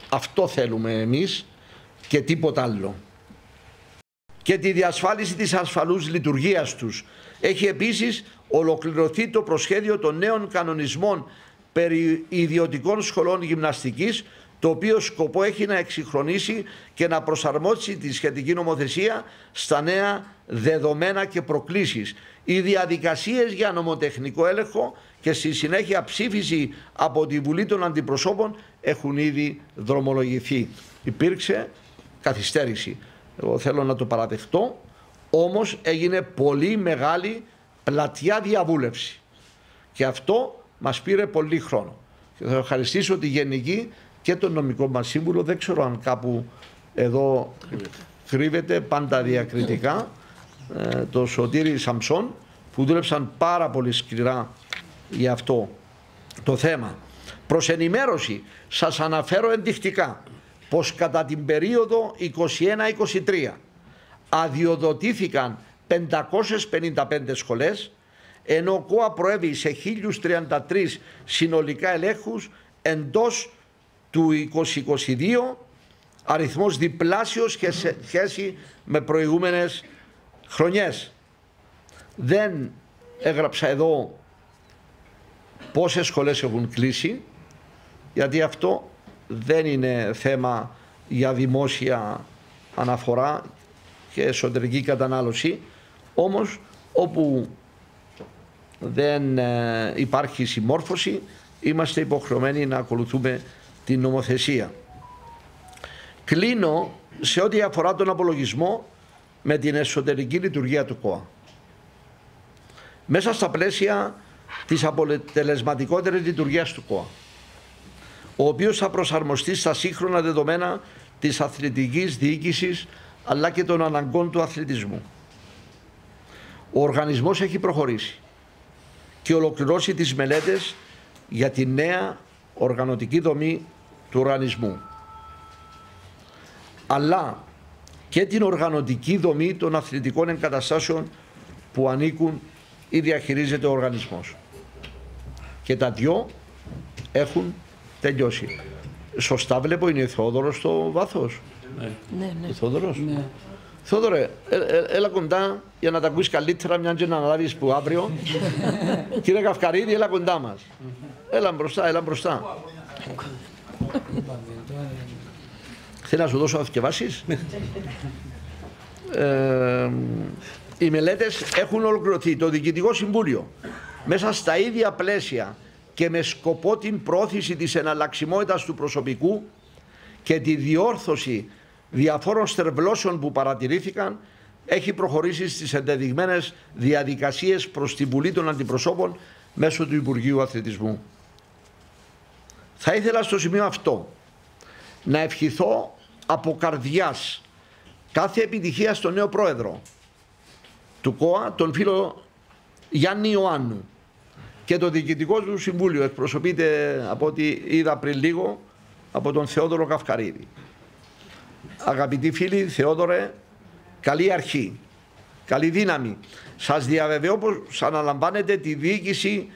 Αυτό θέλουμε εμείς και τίποτα άλλο. Και τη διασφάλιση της ασφαλούς λειτουργίας τους. Έχει επίσης ολοκληρωθεί το προσχέδιο των νέων κανονισμών περί ιδιωτικών σχολών γυμναστικής, το οποίο σκοπό έχει να εξυγχρονίσει και να προσαρμόσει τη σχετική νομοθεσία στα νέα δεδομένα και προκλήσεις. Οι διαδικασίες για νομοτεχνικό έλεγχο και στη συνέχεια ψήφιση από τη Βουλή των Αντιπροσώπων έχουν ήδη δρομολογηθεί. Υπήρξε καθυστέρηση. Εγώ θέλω να το παραδεχτώ, όμως έγινε πολύ μεγάλη πλατιά διαβούλευση. Και αυτό μας πήρε πολύ χρόνο. Και θα ευχαριστήσω τη Γενική και τον νομικό μας σύμβουλο, δεν ξέρω αν κάπου εδώ κρύβεται πάντα διακριτικά, το Σωτήρη Σαμψόν, που δούλεψαν πάρα πολύ σκληρά για αυτό το θέμα. Προς ενημέρωση σας αναφέρω ενδεικτικά πως κατά την περίοδο 21-23 αδειοδοτήθηκαν 555 σχολές, ενώ ο ΚΟΑ προέβη σε 1033 συνολικά ελέγχους εντός του 2022, αριθμός διπλάσιος και σε σχέση με προηγούμενες χρονιές. Δεν έγραψα εδώ πόσες σχολές έχουν κλείσει, γιατί αυτό δεν είναι θέμα για δημόσια αναφορά και εσωτερική κατανάλωση. Όμως όπου δεν υπάρχει συμμόρφωση, είμαστε υποχρεωμένοι να ακολουθούμε την νομοθεσία. Κλείνω σε ό,τι αφορά τον απολογισμό με την εσωτερική λειτουργία του ΚΟΑ. Μέσα στα πλαίσια της αποτελεσματικότερης λειτουργίας του ΚΟΑ, ο οποίος θα προσαρμοστεί στα σύγχρονα δεδομένα της αθλητικής διοίκησης αλλά και των αναγκών του αθλητισμού. Ο οργανισμός έχει προχωρήσει και ολοκληρώσει τις μελέτες για τη νέα οργανωτική δομή του οργανισμού, αλλά και την οργανωτική δομή των αθλητικών εγκαταστάσεων που ανήκουν ή διαχειρίζεται ο οργανισμός. Και τα δυο έχουν τελειώσει. Σωστά βλέπω, είναι ο Θεόδωρος στο βάθος. Ναι. Ο Θεόδωρος. Ναι. Θεόδωρε, έλα κοντά για να τα ακούεις καλύτερα, μια και να αναλάβεις που αύριο. Κύριε Καυκαρίδη, έλα κοντά μας. Έλα μπροστά, έλα μπροστά. Θέλω να σου δώσω να θυκευάσεις. Οι μελέτες έχουν ολοκληρωθεί. Το Διοικητικό Συμβούλιο, μέσα στα ίδια πλαίσια και με σκοπό την πρόθεση της εναλλαξιμότητας του προσωπικού και τη διόρθωση διαφόρων στρεβλώσεων που παρατηρήθηκαν, έχει προχωρήσει στις ενδεδειγμένες διαδικασίες προς τη Βουλή των Αντιπροσώπων μέσω του Υπουργείου Αθλητισμού. Θα ήθελα στο σημείο αυτό να ευχηθώ από καρδιάς κάθε επιτυχία στον νέο πρόεδρο του ΚΟΑ, τον φίλο Γιάννη Ιωάννου, και το Διοικητικό του Συμβούλιο εκπροσωπείται, από ό,τι είδα πριν λίγο, από τον Θεόδωρο Καυκαρίδη. Αγαπητοί φίλοι, Θεόδωρε, καλή αρχή, καλή δύναμη. Σας διαβεβαιώ πως αναλαμβάνετε τη διοίκηση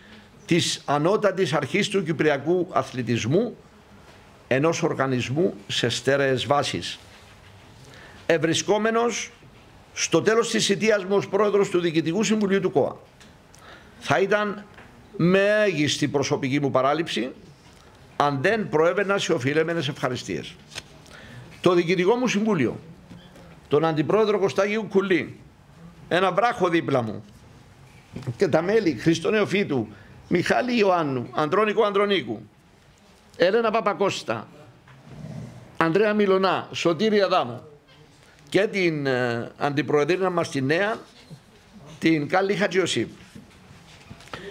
της ανώτατης αρχής του Κυπριακού Αθλητισμού, ενός οργανισμού σε στέρεες βάσεις. Ευρισκόμενος στο τέλος της θητείας μου ως πρόεδρος του Διοικητικού Συμβουλίου του ΚΟΑ, θα ήταν μέγιστη προσωπική μου παράληψη αν δεν προέβαινα σε οφειλόμενες ευχαριστίες. Το Διοικητικό μου Συμβούλιο, τον Αντιπρόεδρο Κωστάκη Κουλή, ένα βράχο δίπλα μου, και τα μέλη Χριστό Νεοφύτου, Μιχάλη Ιωάννου, Αντρώνικο Ανδρονίκου, Έλενα Παπακώστα, Ανδρέα Μιλωνά, Σωτήρη Αδάμου, και την αντιπροεδρίνα μας τη νέα, την Κάλλη Χατζιωσήπ.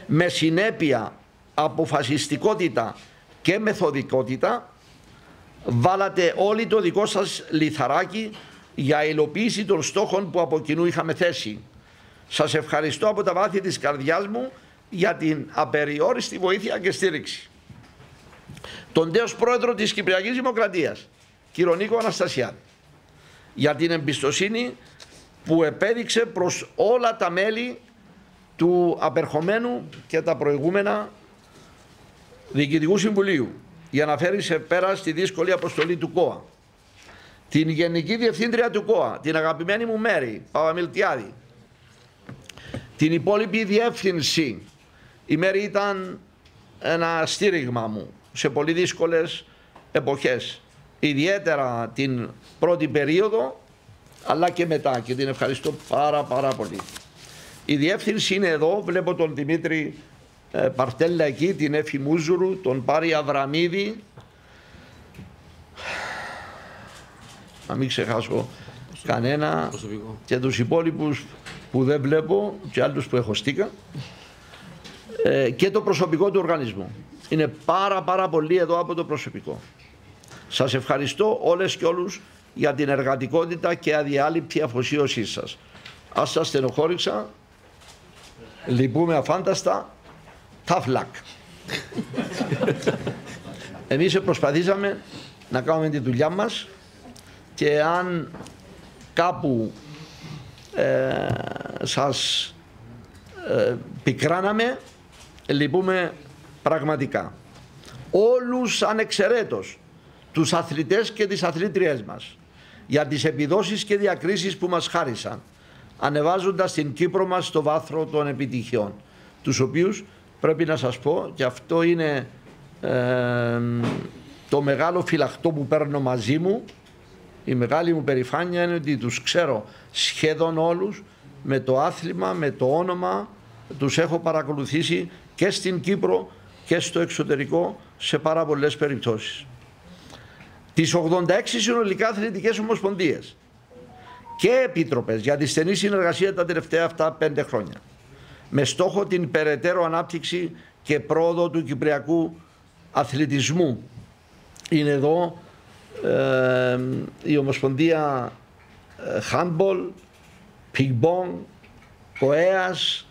Με συνέπεια, αποφασιστικότητα και μεθοδικότητα βάλατε όλοι το δικό σας λιθαράκι για υλοποίηση των στόχων που από κοινού είχαμε θέσει. Σας ευχαριστώ από τα βάθη της καρδιάς μου για την απεριόριστη βοήθεια και στήριξη. Τον τέος πρόεδρο της Κυπριακής Δημοκρατίας, κύριο Νίκο Αναστασιάδη, για την εμπιστοσύνη που επέδειξε προς όλα τα μέλη του απερχομένου και τα προηγούμενα Διοικητικού Συμβουλίου για να φέρει σε πέρα στη δύσκολη αποστολή του ΚΟΑ, την Γενική Διευθύντρια του ΚΟΑ, την αγαπημένη μου Μέρη Παπαμιλτιάδη, την υπόλοιπη διεύθυνση. Η Μέρη ήταν ένα στήριγμα μου σε πολύ δύσκολες εποχές, ιδιαίτερα την πρώτη περίοδο αλλά και μετά, και την ευχαριστώ πάρα πολύ. Η διεύθυνση είναι εδώ, βλέπω τον Δημήτρη Παρτέλα εκεί, την Έφη Μούζουρου, τον Πάρη Αβραμίδη, να μην ξεχάσω κανένα, προσωπικό. Και τους υπόλοιπους που δεν βλέπω και άλλους που έχω στήκα, και το προσωπικό του οργανισμού. Είναι πάρα πολύ εδώ από το προσωπικό. Σας ευχαριστώ όλες και όλους για την εργατικότητα και αδιάλειπτη αφοσίωσή σας. Ας σας στενοχώρησα, λυπούμε αφάνταστα, tough luck. Εμείς προσπαθήσαμε να κάνουμε τη δουλειά μας και αν κάπου σας πικράναμε, λυπούμε πραγματικά. Όλους ανεξαιρέτως τους αθλητές και τις αθλήτριές μας για τις επιδόσεις και διακρίσεις που μας χάρισαν, ανεβάζοντας την Κύπρο μας στο βάθρο των επιτυχιών, τους οποίους πρέπει να σας πω, και αυτό είναι το μεγάλο φυλαχτό που παίρνω μαζί μου, η μεγάλη μου περηφάνεια είναι ότι τους ξέρω σχεδόν όλους με το άθλημα, με το όνομα, τους έχω παρακολουθήσει και στην Κύπρο και στο εξωτερικό σε πάρα πολλές περιπτώσεις. Τις 86 συνολικά αθλητικές ομοσπονδίες και επίτροπες για τη στενή συνεργασία τα τελευταία αυτά 5 χρόνια, με στόχο την περαιτέρω ανάπτυξη και πρόοδο του κυπριακού αθλητισμού. Είναι εδώ η Ομοσπονδία Handball, Ping-Pong, Κοέας,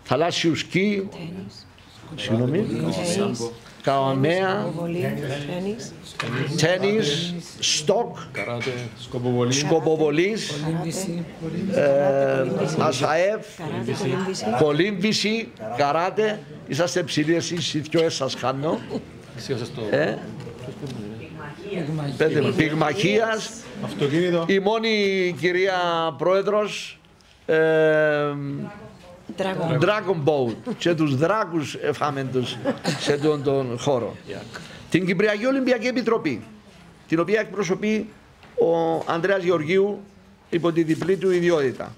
Θαλάσσιου Σκι, Κααμέα, τένις, στοκ, σκοποβολής, ασαέφ, κολύμβηση, καράτε. Είσαστε ψηλοί εσείς οι δυο, σας χάνω. Πυγμαχίας, η μόνη κυρία Πρόεδρος, Dragon Boat, και τους δράκους εφάμε τους σε τον χώρο. Την Κυπριακή Ολυμπιακή Επιτροπή, την οποία εκπροσωπεί ο Ανδρέας Γεωργίου υπό τη διπλή του ιδιότητα.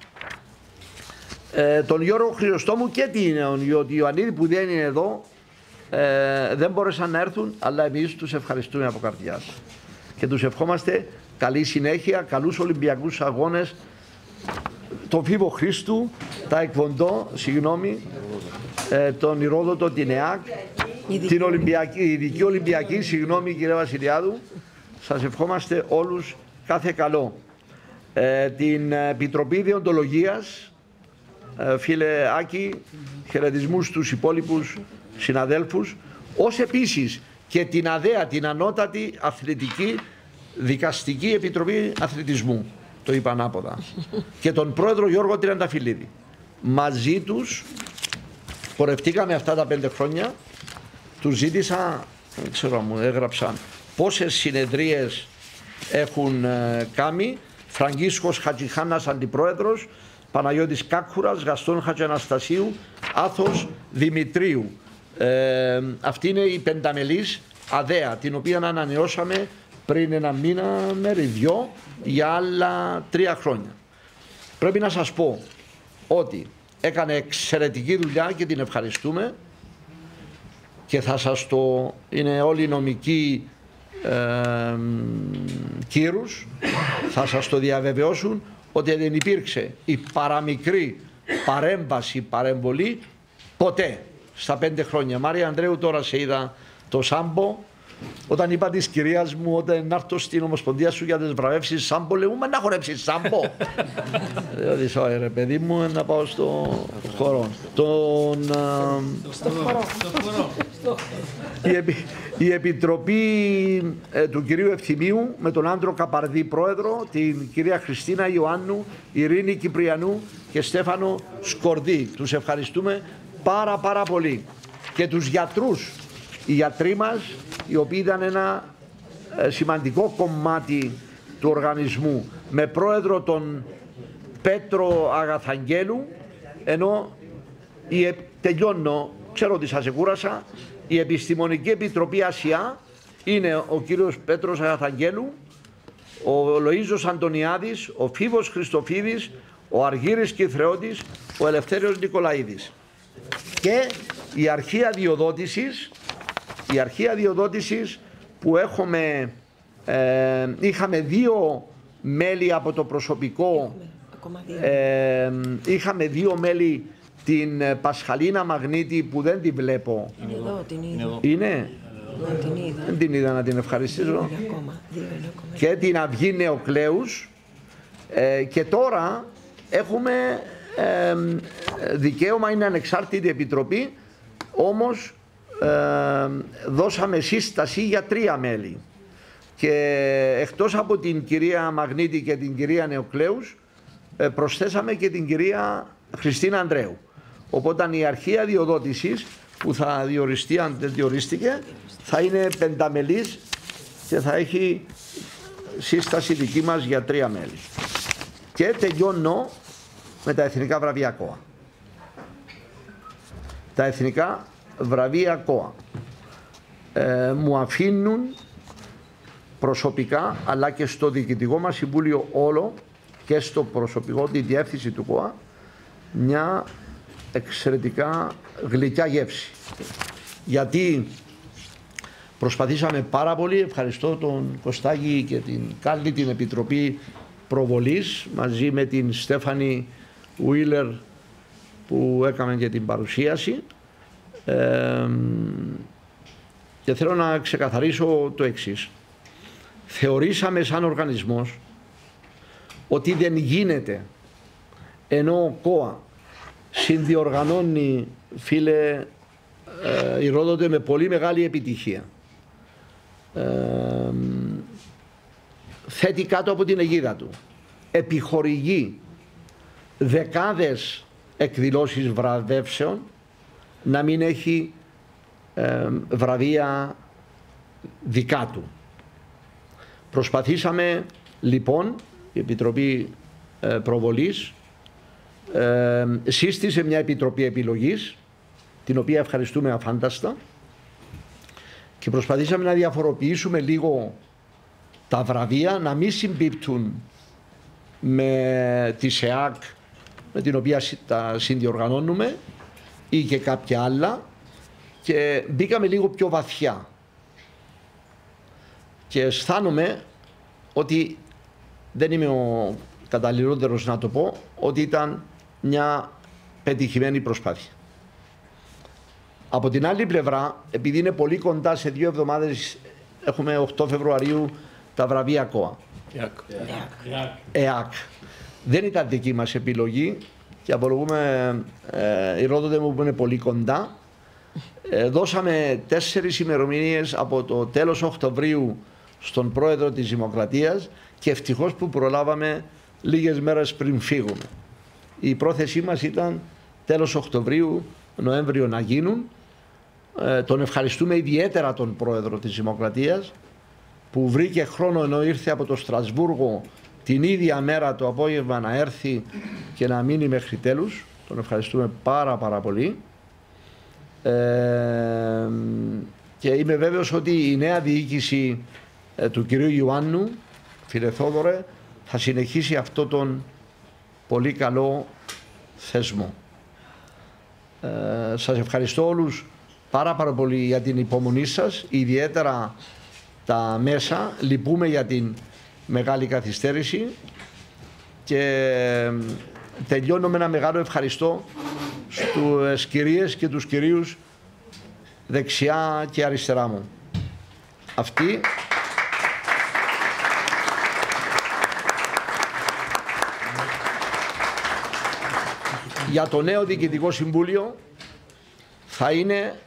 Τον Γιώργο Χριστόμου και την Ιωαννίδη που δεν είναι εδώ, δεν μπόρεσαν να έρθουν, αλλά εμείς τους ευχαριστούμε από καρδιάς και τους ευχόμαστε καλή συνέχεια, καλούς Ολυμπιακούς αγώνες, τον Φίβο Χρήστου, τα Εκβοντό, τον Ηρόδοτο, την ΕΑΚ, την Ειδική Ολυμπιακή, κύριε Βασιλιάδου. Σας ευχόμαστε όλους κάθε καλό. Την Επιτροπή Διοντολογίας, φίλε Άκη, χαιρετισμούς στους υπόλοιπους συναδέλφους, ως επίσης και την ΑΔΕΑ, την Ανώτατη Αθλητική Δικαστική Επιτροπή Αθλητισμού, το είπα ανάποδα, και τον πρόεδρο Γιώργο Τριανταφυλλίδη. Μαζί τους πορευτήκαμε αυτά τα 5 χρόνια, τους ζήτησα, δεν ξέρω, μου έγραψαν πόσες συνεδρίες έχουν κάνει. Φραγκίσκος Χατζιχάνας αντιπρόεδρος, Παναγιώτης Κάκχουρας, Γαστόν Χατζαναστασίου, Άθος Δημητρίου. Αυτή είναι η πενταμελής ΑΔΕΑ, την οποία ανανεώσαμε πριν 1 μήνα μέρη 2 για άλλα 3 χρόνια. Πρέπει να σας πω ότι έκανε εξαιρετική δουλειά και την ευχαριστούμε, και θα σας το, είναι όλοι νομικοί κύρους, θα σας το διαβεβαιώσουν ότι δεν υπήρξε η παραμικρή παρέμβαση, παρεμβολή ποτέ στα 5 χρόνια. Μάρια Ανδρέου, τώρα σε είδα το Σάμπο, Όταν είπα της κυρίας μου όταν να έρθω στην Ομοσπονδία σου για τις βραβεύσεις Σάμπο, λέω να χορέψεις Σάμπο. Δηλαδή, όχι ρε παιδί μου, να πάω στο χώρο. Η Επιτροπή του κυρίου Ευθυμίου με τον Άντρο Καπαρδί πρόεδρο, την κυρία Χριστίνα Ιωάννου, Ειρήνη Κυπριανού και Στέφανο Σκορδί. Τους ευχαριστούμε πάρα πολύ. Και τους γιατρούς, οι γιατροί μας, οι οποίοι ήταν ένα σημαντικό κομμάτι του οργανισμού, με πρόεδρο τον Πέτρο Αγαθαγγέλου, ενώ τελειώνω, ξέρω ότι σας εκούρασα, η Επιστημονική Επιτροπή Ασιά είναι ο κύριος Πέτρος Αγαθαγγέλου, ο Λοΐζος Αντωνιάδης, ο Φίβος Χριστοφίδης, ο Αργύρης Κυθρεώτης, ο Ελευθέριος Νικολαίδης. Και η αρχεία διοδότησης που είχαμε 2 μέλη από το προσωπικό, είχαμε 2 μέλη, την Πασχαλίνα Μαγνήτη που δεν τη βλέπω. Είναι εδώ, την είδα. Είναι? Δεν την είδα να την ευχαριστήσω. Και την Αυγή Νεοκλέους. Και τώρα έχουμε δικαίωμα, είναι ανεξάρτητη επιτροπή, όμως δώσαμε σύσταση για 3 μέλη. Και εκτός από την κυρία Μαγνήτη και την κυρία Νεοκλέους, προσθέσαμε και την κυρία Χριστίνα Ανδρέου. Οπότε η αρχεία διοδότησης που θα διοριστεί, αν δεν διορίστηκε, θα είναι 5μελής και θα έχει σύσταση δική μας για 3 μέλη. Και τελειώνω με τα εθνικά βραβεία ΚΟΑ. Τα εθνικά βραβεία ΚΟΑ μου αφήνουν προσωπικά, αλλά και στο διοικητικό μας συμβούλιο όλο και στο προσωπικό, τη διεύθυνση του ΚΟΑ, μια εξαιρετικά γλυκιά γεύση. Γιατί προσπαθήσαμε πάρα πολύ, ευχαριστώ τον Κωστάκη και την Κάλλη, την Επιτροπή Προβολής, μαζί με την Στέφανη Ουίλερ που έκαμε και την παρουσίαση, και θέλω να ξεκαθαρίσω το εξής. Θεωρήσαμε σαν οργανισμός ότι δεν γίνεται, ενώ ο ΚΟΑ συνδιοργανώνει, φίλε Ηρόδοτε, με πολύ μεγάλη επιτυχία, θέτει κάτω από την αιγίδα του, επιχορηγεί δεκάδες εκδηλώσεις βραβεύσεων, να μην έχει βραβεία δικά του. Προσπαθήσαμε λοιπόν, η Επιτροπή Προβολής σύστησε μια Επιτροπή Επιλογής, την οποία ευχαριστούμε αφάνταστα, και προσπαθήσαμε να διαφοροποιήσουμε λίγο τα βραβεία, να μην συμπίπτουν με τη ΣΕΑΚ, με την οποία τα συνδιοργανώνουμε, ή και κάποια άλλα, και μπήκαμε λίγο πιο βαθιά. Και αισθάνομαι ότι δεν είμαι ο καταλληλότερος να το πω, ότι ήταν μια πετυχημένη προσπάθεια. Από την άλλη πλευρά, επειδή είναι πολύ κοντά, σε 2 εβδομάδες έχουμε 8 Φεβρουαρίου τα βραβεία ΚΟΑ. ΕΑΚ. Δεν ήταν δική μας επιλογή και απολογούμε Ηρόδοτε μου που είναι πολύ κοντά. Δώσαμε 4 ημερομηνίες από το τέλος Οκτωβρίου στον πρόεδρο της Δημοκρατίας και ευτυχώς που προλάβαμε λίγες μέρες πριν φύγουμε. Η πρόθεσή μας ήταν τέλος Οκτωβρίου, Νοέμβριο να γίνουν. Τον ευχαριστούμε ιδιαίτερα τον πρόεδρο της Δημοκρατίας που βρήκε χρόνο, ενώ ήρθε από το Στρασβούργο την ίδια μέρα το απόγευμα, να έρθει και να μείνει μέχρι τέλους. Τον ευχαριστούμε πάρα πολύ. Και είμαι βέβαιος ότι η νέα διοίκηση του κυρίου Ιωάννου, φίλε Θόδωρε, θα συνεχίσει αυτό τον πολύ καλό θεσμό. Σας ευχαριστώ όλους πάρα πολύ για την υπομονή σας, ιδιαίτερα τα μέσα. Λυπούμε για την μεγάλη καθυστέρηση και τελειώνω με ένα μεγάλο ευχαριστώ στους κυρίες και τους κυρίους δεξιά και αριστερά μου. αυτή για το νέο Διοικητικό Συμβούλιο θα είναι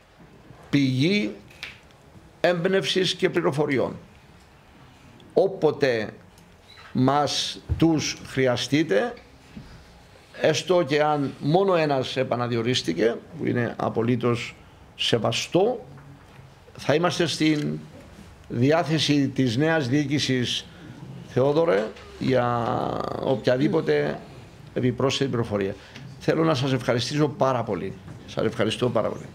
πηγή έμπνευσης και πληροφοριών. Όποτε μας τους χρειαστείτε, έστω και αν μόνο ένας επαναδιορίστηκε, που είναι απολύτως σεβαστό, θα είμαστε στην διάθεση της νέας διοίκησης, Θεόδωρε, για οποιαδήποτε επιπρόσθετη πληροφορία. Θέλω να σας ευχαριστήσω πάρα πολύ. Σας ευχαριστώ πάρα πολύ.